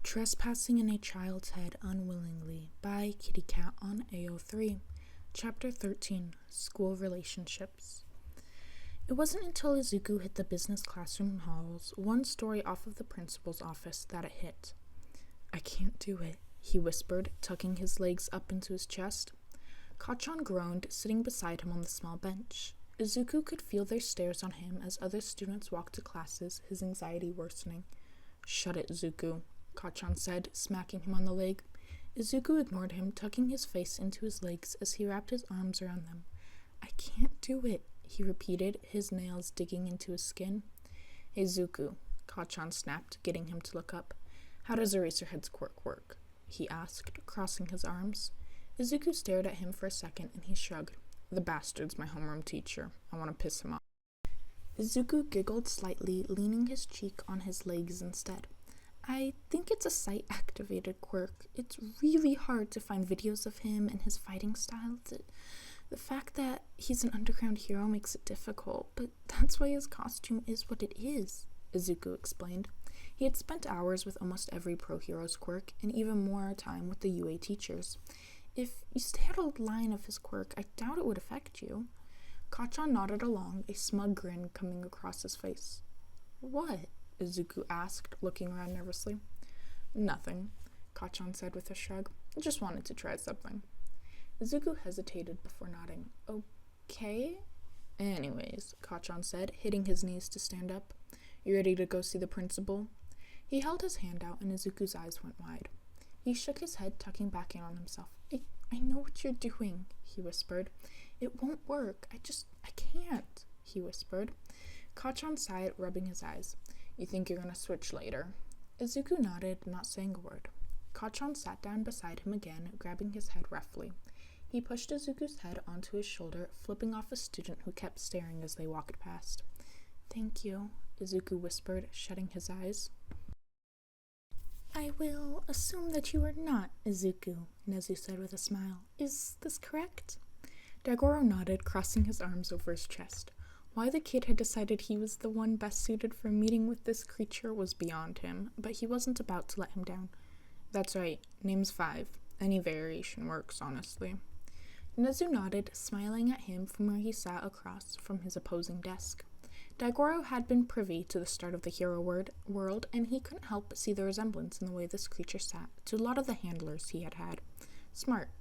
Trespassing in a Child's Head Unwillingly by Kitty Cat on AO3. Chapter 13, School Relationships. It wasn't until Izuku hit the business classroom halls, one story off of the principal's office, that it hit. "I can't do it," he whispered, tucking his legs up into his chest. Kachan groaned, sitting beside him on the small bench. Izuku could feel their stares on him as other students walked to classes, his anxiety worsening. "Shut it, Zuku," Kachan said, smacking him on the leg. Izuku ignored him, tucking his face into his legs as he wrapped his arms around them. "I can't do it," he repeated, his nails digging into his skin. "Hey, Zuku," Kachan snapped, getting him to look up. "How does Eraserhead's quirk work?" he asked, crossing his arms. Izuku stared at him for a second, and he shrugged. "The bastard's my homeroom teacher. I want to piss him off." Izuku giggled slightly, leaning his cheek on his legs instead. "I think it's a site-activated quirk. It's really hard to find videos of him and his fighting style. The fact that he's an underground hero makes it difficult, but that's why his costume is what it is," Izuku explained. He had spent hours with almost every pro-hero's quirk, and even more time with the UA teachers. "If you stay out of line of his quirk, I doubt it would affect you." Kachan nodded along, a smug grin coming across his face. "What?" Izuku asked, looking around nervously. "Nothing," Kachan said with a shrug. "I just wanted to try something." Izuku hesitated before nodding. "Okay?" "Anyways," Kachan said, hitting his knees to stand up. "You ready to go see the principal?" He held his hand out and Izuku's eyes went wide. He shook his head, tucking back in on himself. I know what you're doing," he whispered. "It won't work. I can't," he whispered. Kachan sighed, rubbing his eyes. "You think you're gonna switch later?" Izuku nodded, not saying a word. Kachan sat down beside him again, grabbing his head roughly. He pushed Izuku's head onto his shoulder, flipping off a student who kept staring as they walked past. "Thank you," Izuku whispered, shutting his eyes. "I will assume that you are not Izuku," Nezu said with a smile. "Is this correct?" Daigoro nodded, crossing his arms over his chest. Why the kid had decided he was the one best suited for a meeting with this creature was beyond him, but he wasn't about to let him down. "That's right, name's 5. Any variation works, honestly." Nezu nodded, smiling at him from where he sat across from his opposing desk. Daigoro had been privy to the start of the hero world, and he couldn't help but see the resemblance in the way this creature sat to a lot of the handlers he had had. Smart.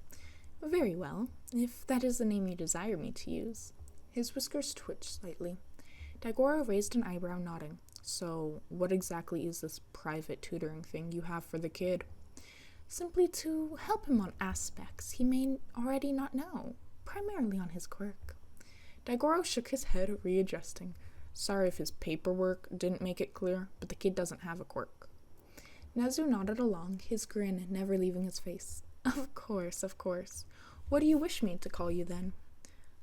"Very well, if that is the name you desire me to use." His whiskers twitched slightly. Daigoro raised an eyebrow, nodding. "So, what exactly is this private tutoring thing you have for the kid?" "Simply to help him on aspects he may already not know, primarily on his quirk." Daigoro shook his head, readjusting. "Sorry if his paperwork didn't make it clear, but the kid doesn't have a quirk." Nezu nodded along, his grin never leaving his face. Of course. What do you wish me to call you then?"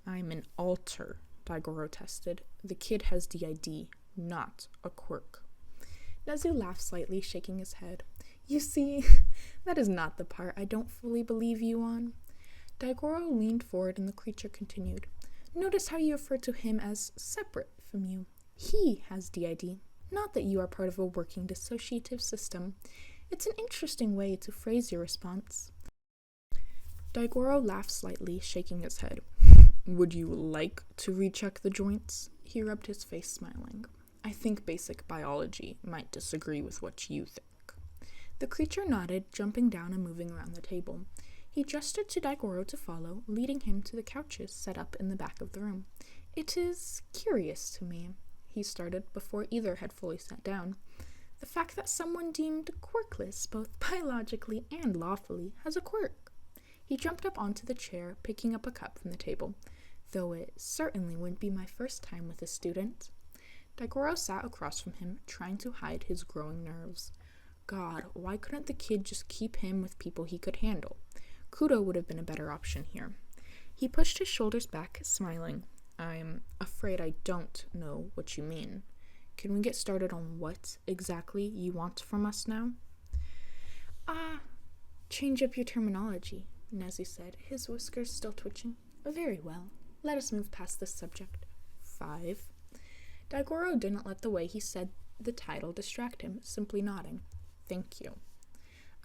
"I'm an alter," Daigoro tested. "The kid has DID, not a quirk." Nezu laughed slightly, shaking his head. "You see, that is not the part I don't fully believe you on." Daigoro leaned forward and the creature continued. "Notice how you refer to him as separate from you. He has DID, not that you are part of a working dissociative system. It's an interesting way to phrase your response." Daigoro laughed slightly, shaking his head. "Would you like to recheck the joints?" He rubbed his face, smiling. "I think basic biology might disagree with what you think." The creature nodded, jumping down and moving around the table. He gestured to Daigoro to follow, leading him to the couches set up in the back of the room. "It is curious to me," he started before either had fully sat down. "The fact that someone deemed quirkless, both biologically and lawfully, has a quirk." He jumped up onto the chair, picking up a cup from the table. "Though it certainly wouldn't be my first time with a student." Daigoro sat across from him, trying to hide his growing nerves. God, why couldn't the kid just keep him with people he could handle? Kudo would have been a better option here. He pushed his shoulders back, smiling. "I'm afraid I don't know what you mean. Can we get started on what exactly you want from us now?" Change up your terminology," Nezu said, his whiskers still twitching. "Very well. Let us move past this subject." 5. Daigoro didn't let the way he said the title distract him, simply nodding. "Thank you."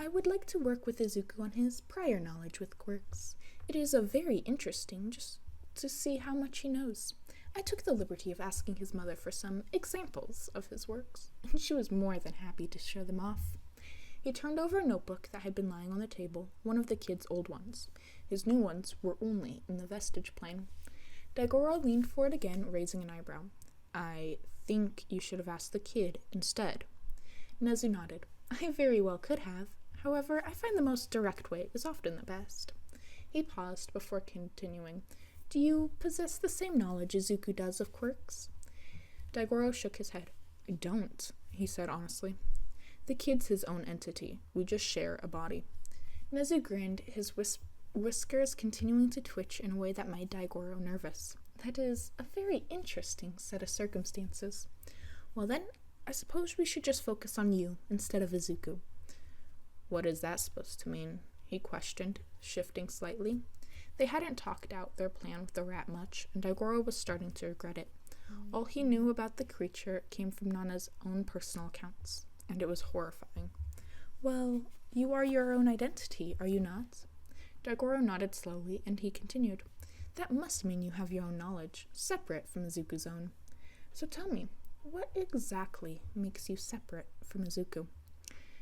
I would like to work with Izuku on his prior knowledge with quirks. It is very interesting just to see how much he knows. I took the liberty of asking his mother for some examples of his works, and she was more than happy to show them off. He turned over a notebook that had been lying on the table, one of the kid's old ones. His new ones were only in the vestige plane. Daigoro leaned forward again, raising an eyebrow. I think you should have asked the kid instead. Nezu nodded. I very well could have. However, I find the most direct way is often the best. He paused before continuing. Do you possess the same knowledge Izuku does of quirks? Daigoro shook his head. I don't, he said honestly. The kid's his own entity. We just share a body. Nezu grinned, his whiskers continuing to twitch in a way that made Daigoro nervous. That is a very interesting set of circumstances. Well then, I suppose we should just focus on you instead of Izuku. What is that supposed to mean? He questioned, shifting slightly. They hadn't talked out their plan with the rat much, and Daigoro was starting to regret it. All he knew about the creature came from Nana's own personal accounts, and it was horrifying. Well, you are your own identity, are you not? Daigoro nodded slowly, and he continued. That must mean you have your own knowledge, separate from Izuku's own. So tell me, what exactly makes you separate from Izuku?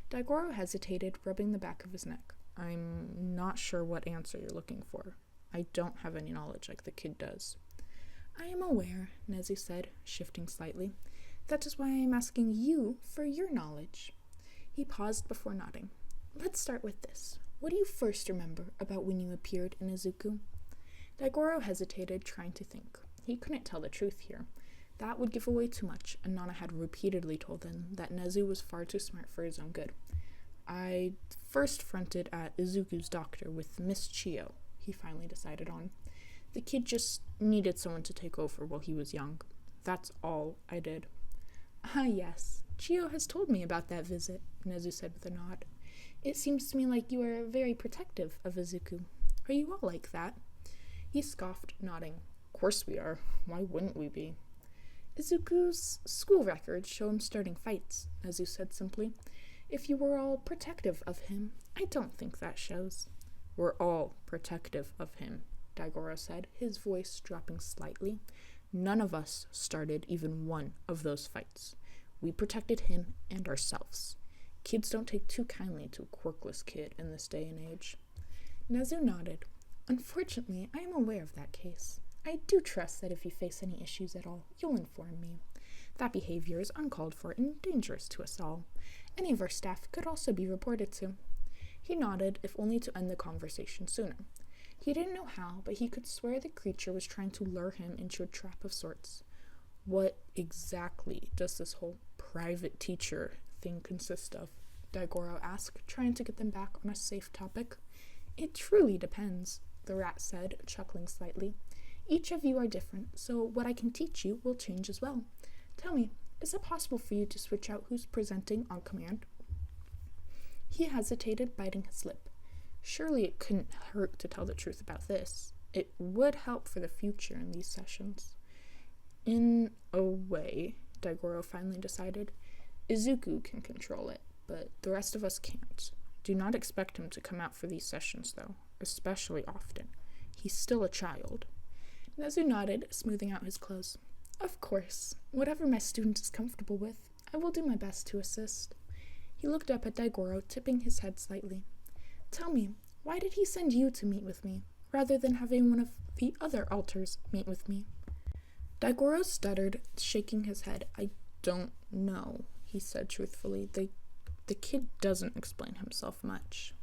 Daigoro hesitated, rubbing the back of his neck. I'm not sure what answer you're looking for. I don't have any knowledge like the kid does. I am aware, Nezu said, shifting slightly. That is why I am asking you for your knowledge. He paused before nodding. Let's start with this. What do you first remember about when you appeared in Izuku? Daigoro hesitated, trying to think. He couldn't tell the truth here. That would give away too much, and Nana had repeatedly told him that Nezu was far too smart for his own good. I first fronted at Izuku's doctor with Miss Chiyo, he finally decided on. The kid just needed someone to take over while he was young. That's all I did. Ah, yes. Chiyo has told me about that visit, Nezu said with a nod. It seems to me like you are very protective of Izuku. Are you all like that? He scoffed, nodding. Of course we are. Why wouldn't we be? Izuku's school records show him starting fights, Nezu said simply. If you were all protective of him, I don't think that shows. We're all protective of him, Daigoro said, his voice dropping slightly. None of us started even one of those fights. We protected him and ourselves. Kids don't take too kindly to a quirkless kid in this day and age. Nezu nodded. Unfortunately, I am aware of that case. I do trust that if you face any issues at all, you'll inform me. That behavior is uncalled for and dangerous to us all. Any of our staff could also be reported to. He nodded, if only to end the conversation sooner. He didn't know how, but he could swear the creature was trying to lure him into a trap of sorts. What exactly does this whole private teacher thing consist of? Daigoro asked, trying to get them back on a safe topic. It truly depends, the rat said, chuckling slightly. Each of you are different, so what I can teach you will change as well. Tell me, is it possible for you to switch out who's presenting on command? He hesitated, biting his lip. Surely it couldn't hurt to tell the truth about this. It would help for the future in these sessions. In a way, Daigoro finally decided, Izuku can control it, but the rest of us can't. Do not expect him to come out for these sessions, though, especially often. He's still a child. Nezu nodded, smoothing out his clothes. Of course. Whatever my student is comfortable with, I will do my best to assist. He looked up at Daigoro, tipping his head slightly. Tell me, why did he send you to meet with me, rather than having one of the other alters meet with me? Daigoro stuttered, shaking his head. I don't know, he said truthfully. The kid doesn't explain himself much.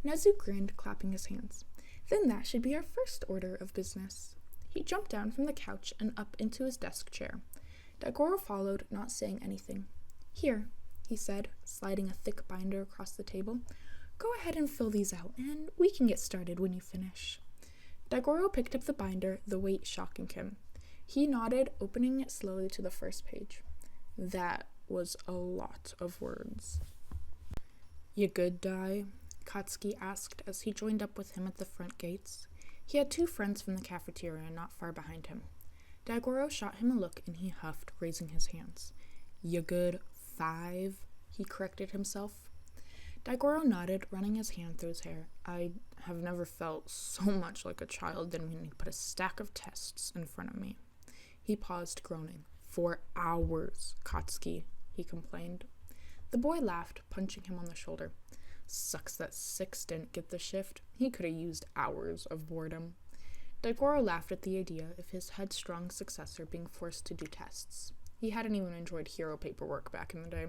Nezu grinned, clapping his hands. Then that should be our first order of business. He jumped down from the couch and up into his desk chair. Daigoro followed, not saying anything. Here, he said, sliding a thick binder across the table. Go ahead and fill these out, and we can get started when you finish. Daigoro picked up the binder, the weight shocking him. He nodded, opening it slowly to the first page. That was a lot of words. You good, Dai? Katsuki asked as he joined up with him at the front gates. He had two friends from the cafeteria not far behind him. Daigoro shot him a look and he huffed, raising his hands. You good 5? He corrected himself. Daigoro nodded, running his hand through his hair. I have never felt so much like a child than when he put a stack of tests in front of me. He paused, groaning. 4 hours, Katsuki, he complained. The boy laughed, punching him on the shoulder. Sucks that 6 didn't get the shift. He could have used hours of boredom. Daigoro laughed at the idea of his headstrong successor being forced to do tests. He hadn't even enjoyed hero paperwork back in the day.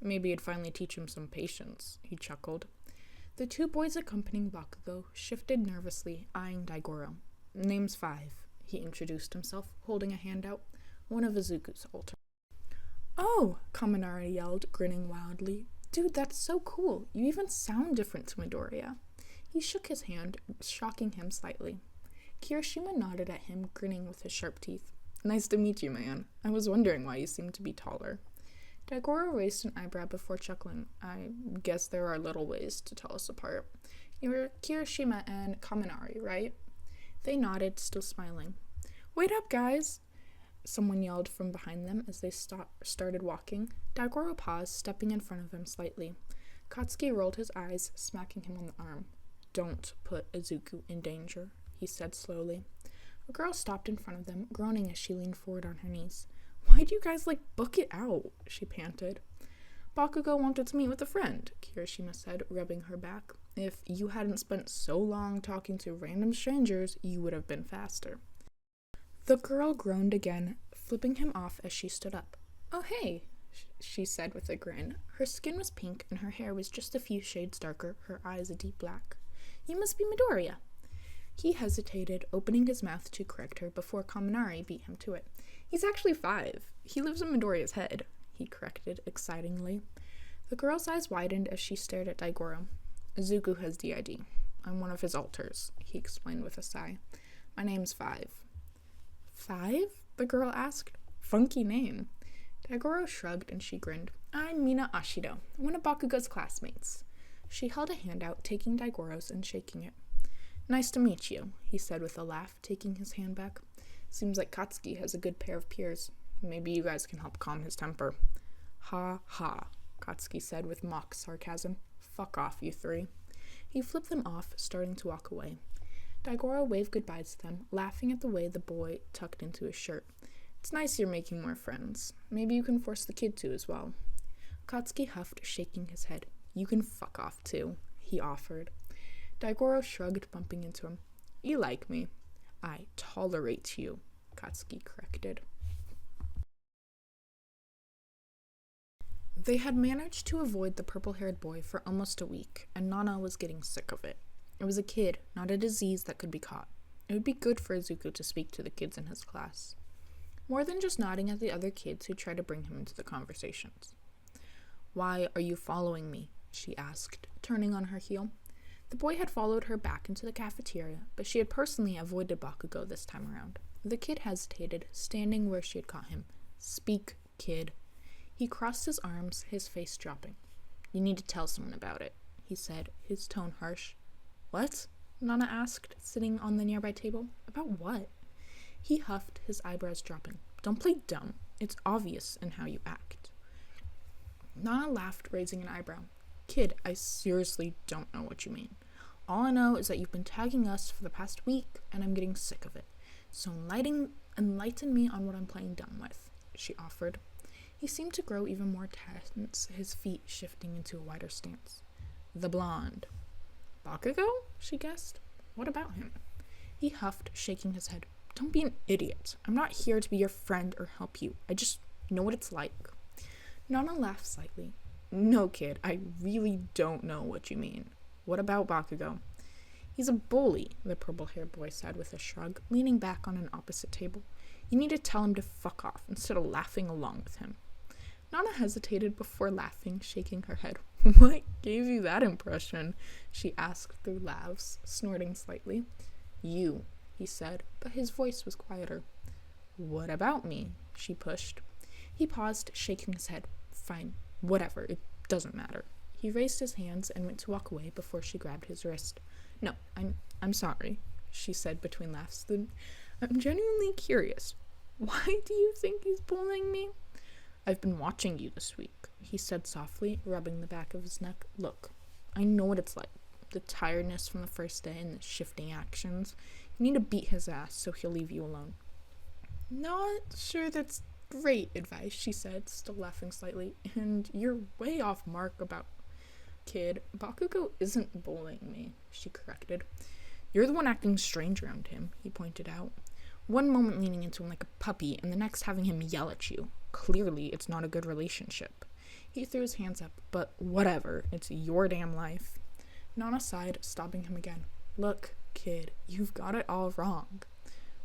Maybe it'd finally teach him some patience, he chuckled. The 2 boys accompanying Bakugou shifted nervously, eyeing Daigoro. Name's 5, he introduced himself, holding a hand out, one of Izuku's alters. Oh, Kaminari yelled, grinning wildly. Dude, that's so cool. You even sound different to Midoriya. He shook his hand, shocking him slightly. Kirishima nodded at him, grinning with his sharp teeth. Nice to meet you, man. I was wondering why you seemed to be taller. Daigoro raised an eyebrow before chuckling. I guess there are little ways to tell us apart. You're Kirishima and Kaminari, right? They nodded, still smiling. Wait up, guys! Someone yelled from behind them as they started walking. Daigoro paused, stepping in front of him slightly. Katsuki rolled his eyes, smacking him on the arm. Don't put Izuku in danger, he said slowly. A girl stopped in front of them, groaning as she leaned forward on her knees. Why'd you guys, book it out? She panted. Bakugou wanted to meet with a friend, Kirishima said, rubbing her back. If you hadn't spent so long talking to random strangers, you would have been faster. The girl groaned again, flipping him off as she stood up. Oh, hey, she said with a grin. Her skin was pink and her hair was just a few shades darker, her eyes a deep black. You must be Midoriya. He hesitated, opening his mouth to correct her before Kaminari beat him to it. He's actually 5. He lives in Midoriya's head, he corrected excitingly. The girl's eyes widened as she stared at Daigoro. Izuku has DID. I'm one of his alters, he explained with a sigh. My name's 5. 5? The girl asked. Funky name. Daigoro shrugged and she grinned. I'm Mina Ashido, one of Bakugou's classmates. She held a hand out, taking Daigoro's and shaking it. Nice to meet you, he said with a laugh, taking his hand back. Seems like Katsuki has a good pair of peers. Maybe you guys can help calm his temper. Ha ha, Katsuki said with mock sarcasm. Fuck off, you 3. He flipped them off, starting to walk away. Daigoro waved goodbye to them, laughing at the way the boy tucked into his shirt. It's nice you're making more friends. Maybe you can force the kid to as well. Katsuki huffed, shaking his head. You can fuck off too, he offered. Daigoro shrugged, bumping into him. You like me. I tolerate you, Katsuki corrected. They had managed to avoid the purple-haired boy for almost a week, and Nana was getting sick of it. It was a kid, not a disease that could be caught. It would be good for Izuku to speak to the kids in his class. More than just nodding at the other kids who tried to bring him into the conversations. Why are you following me? She asked, turning on her heel. The boy had followed her back into the cafeteria, but she had personally avoided Bakugou this time around. The kid hesitated, standing where she had caught him. Speak, kid. He crossed his arms, his face dropping. You need to tell someone about it, he said, his tone harsh. What? Nana asked, sitting on the nearby table. About what? He huffed, his eyebrows dropping. Don't play dumb. It's obvious in how you act. Nana laughed, raising an eyebrow. Kid, I seriously don't know what you mean. All I know is that you've been tagging us for the past week, and I'm getting sick of it. So enlighten me on what I'm playing dumb with, she offered. He seemed to grow even more tense, his feet shifting into a wider stance. The blonde. Bakugou? She guessed. What about him? He huffed, shaking his head. Don't be an idiot. I'm not here to be your friend or help you. I just know what it's like. Nana laughed slightly. No, kid, I really don't know what you mean. What about Bakugou? He's a bully, the purple-haired boy said with a shrug, leaning back on an opposite table. You need to tell him to fuck off instead of laughing along with him. Nana hesitated before laughing, shaking her head. What gave you that impression? She asked through laughs, snorting slightly. You, he said, but his voice was quieter. What about me? She pushed. He paused, shaking his head. Fine, whatever, it doesn't matter. He raised his hands and went to walk away before she grabbed his wrist. No, I'm sorry, she said between laughs. I'm genuinely curious. Why do you think he's bullying me? I've been watching you this week, he said softly, rubbing the back of his neck. Look, I know what it's like. The tiredness from the first day and the shifting actions. You need to beat his ass so he'll leave you alone. Not sure that's great advice, she said, still laughing slightly. And you're way off mark about... Kid, Bakugou isn't bullying me, she corrected. You're the one acting strange around him, he pointed out. One moment leaning into him like a puppy, and the next having him yell at you. Clearly, it's not a good relationship. He threw his hands up, but whatever, it's your damn life. Nana sighed, stopping him again. Look, kid, you've got it all wrong.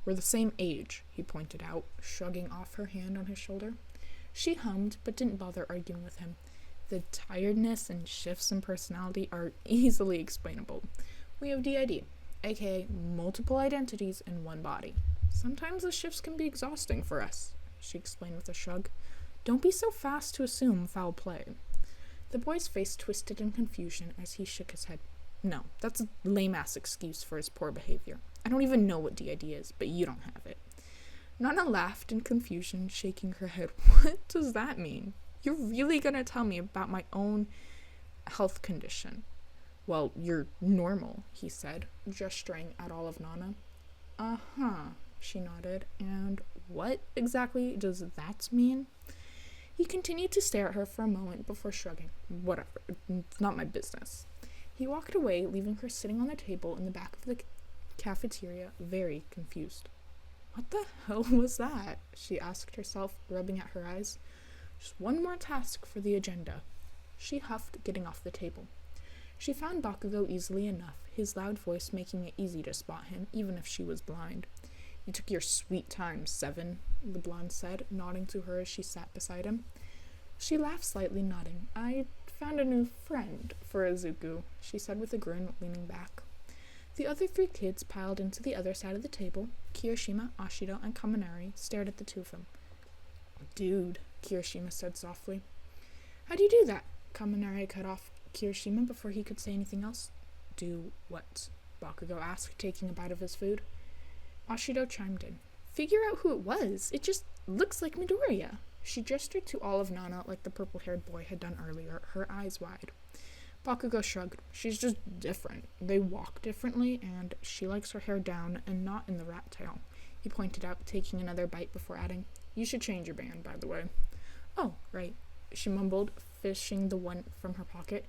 We're the same age, he pointed out, shrugging off her hand on his shoulder. She hummed, but didn't bother arguing with him. The tiredness and shifts in personality are easily explainable. We have DID, aka multiple identities in one body. Sometimes the shifts can be exhausting for us, she explained with a shrug. Don't be so fast to assume foul play. The boy's face twisted in confusion as he shook his head. No, that's a lame-ass excuse for his poor behavior. I don't even know what DID is, but you don't have it. Nana laughed in confusion, shaking her head. What does that mean? You're really gonna tell me about my own health condition? Well, you're normal, he said, gesturing at all of Nana. Uh-huh, she nodded. And what exactly does that mean? He continued to stare at her for a moment before shrugging. Whatever, it's not my business. He walked away, leaving her sitting on the table in the back of the cafeteria, very confused. What the hell was that? She asked herself, rubbing at her eyes. Just one more task for the agenda. She huffed, getting off the table. She found Bakugou easily enough, his loud voice making it easy to spot him, even if she was blind. You took your sweet time, Seven, the blonde said, nodding to her as she sat beside him. She laughed slightly, nodding. I found a new friend for Izuku, she said with a grin, leaning back. The other three kids piled into the other side of the table. Kirishima, Ashido, and Kaminari stared at the two of them. Dude, Kirishima said softly. How do you do that? Kaminari cut off Kirishima before he could say anything else. Do what? Bakugou asked, taking a bite of his food. Ashido chimed in. Figure out who it was. It just looks like Midoriya. She gestured to all of Nana like the purple-haired boy had done earlier, her eyes wide. Bakugou shrugged. She's just different. They walk differently, and she likes her hair down and not in the rat tail. He pointed out, taking another bite before adding, You should change your band, by the way. Oh, right, she mumbled, fishing the one from her pocket.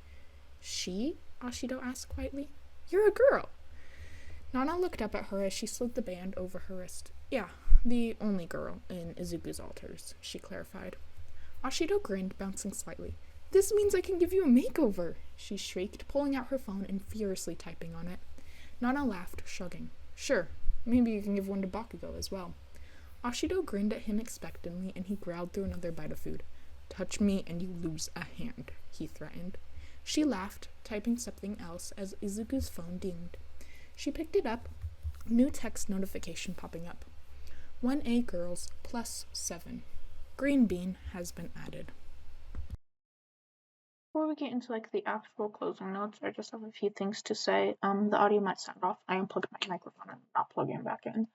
She? Ashido asked quietly. You're a girl. Nana looked up at her as she slid the band over her wrist. Yeah, the only girl in Izuku's altars, she clarified. Ashido grinned, bouncing slightly. This means I can give you a makeover, she shrieked, pulling out her phone and furiously typing on it. Nana laughed, shrugging. Sure, maybe you can give one to Bakugou as well. Ashido grinned at him expectantly, and he growled through another bite of food. Touch me and you lose a hand, he threatened. She laughed, typing something else as Izuku's phone dinged. She picked it up, new text notification popping up. 1A girls plus 7. Green bean has been added. Before we get into the actual closing notes, I just have a few things to say. The audio might sound off. I unplugged my microphone and not plugging it back in.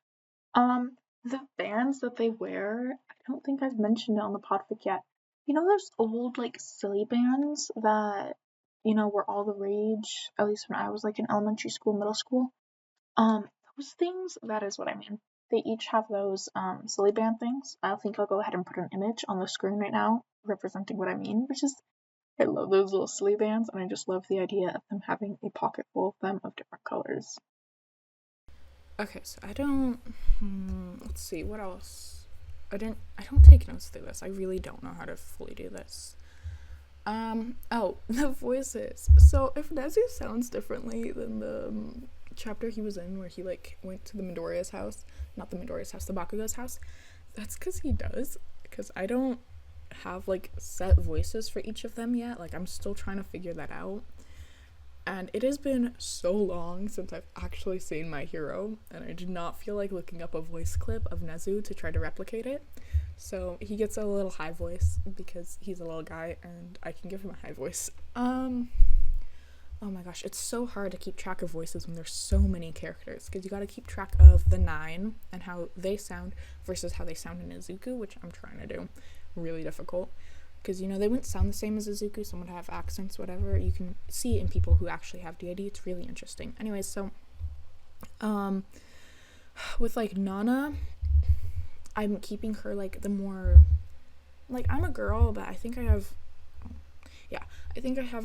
The bands that they wear, I don't think I've mentioned it on the Podfic yet. You know those old silly bands that were all the rage, at least when I was in elementary school, middle school? Those things, that is what I mean. They each have those silly band things. I think I'll go ahead and put an image on the screen right now representing what I mean, which is I love those little silly bands, and I just love the idea of them having a pocket full of them of different colors. Okay, so I don't let's see, what else? I don't take notes through this. I really don't know how to fully do this. The voices. So if Nezu sounds differently than the chapter he was in where he went to the Midoriya's house, not the Midoriya's house, the Bakugou's house, that's because he does, because I don't have set voices for each of them yet. I'm still trying to figure that out, and it has been so long since I've actually seen My Hero, and I did not feel like looking up a voice clip of Nezu to try to replicate it. So he gets a little high voice because he's a little guy and I can give him a high voice. Oh my gosh, it's so hard to keep track of voices when there's so many characters, because you got to keep track of the 9 and how they sound versus how they sound in Izuku, which I'm trying to do. Really difficult. because, you know, they wouldn't sound the same as Izuku. Some would have accents, whatever. You can see it in people who actually have DID. It's really interesting. Anyways, so with like Nana, I'm keeping her like the more, like, I'm a girl, but I think I have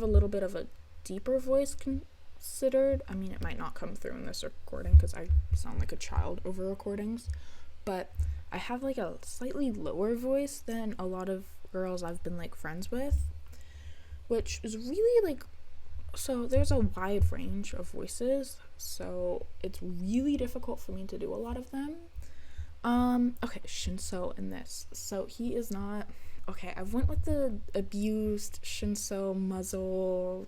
a little bit of a deeper voice considered. I mean, it might not come through in this recording because I sound like a child over recordings, but I have like a slightly lower voice than a lot of girls I've been like friends with, which is really like, so there's a wide range of voices, so it's really difficult for me to do a lot of them. Okay, Shinso in this. So he is not, okay, I went with the abused Shinso muzzle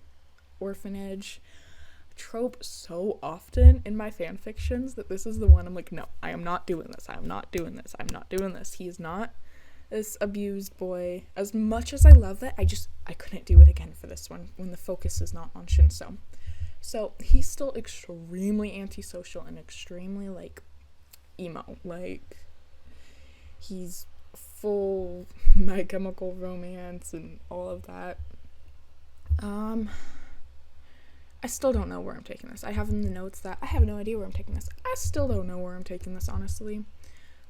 orphanage trope so often in my fan fictions that this is the one I'm like, no, I am not doing this. I'm not doing this. I'm not doing this. He is not this abused boy. As much as I love it, I couldn't do it again for this one when the focus is not on Shinso. So he's still extremely antisocial and extremely like emo. Like, he's full My Chemical Romance and all of that. I still don't know where I'm taking this. I have in the notes that I have no idea where I'm taking this. I still don't know where I'm taking this, honestly.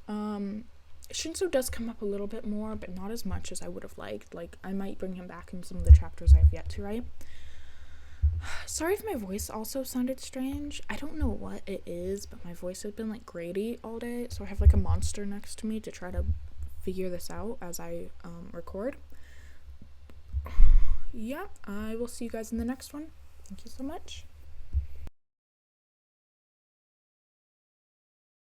Shinso does come up a little bit more, but not as much as I would have liked. Like, I might bring him back in some of the chapters I have yet to write. Sorry if my voice also sounded strange. I don't know what it is, but my voice has been like grady all day, so I have like a monster next to me to try to figure this out as I record. Yeah, I will see you guys in the next one. Thank you so much.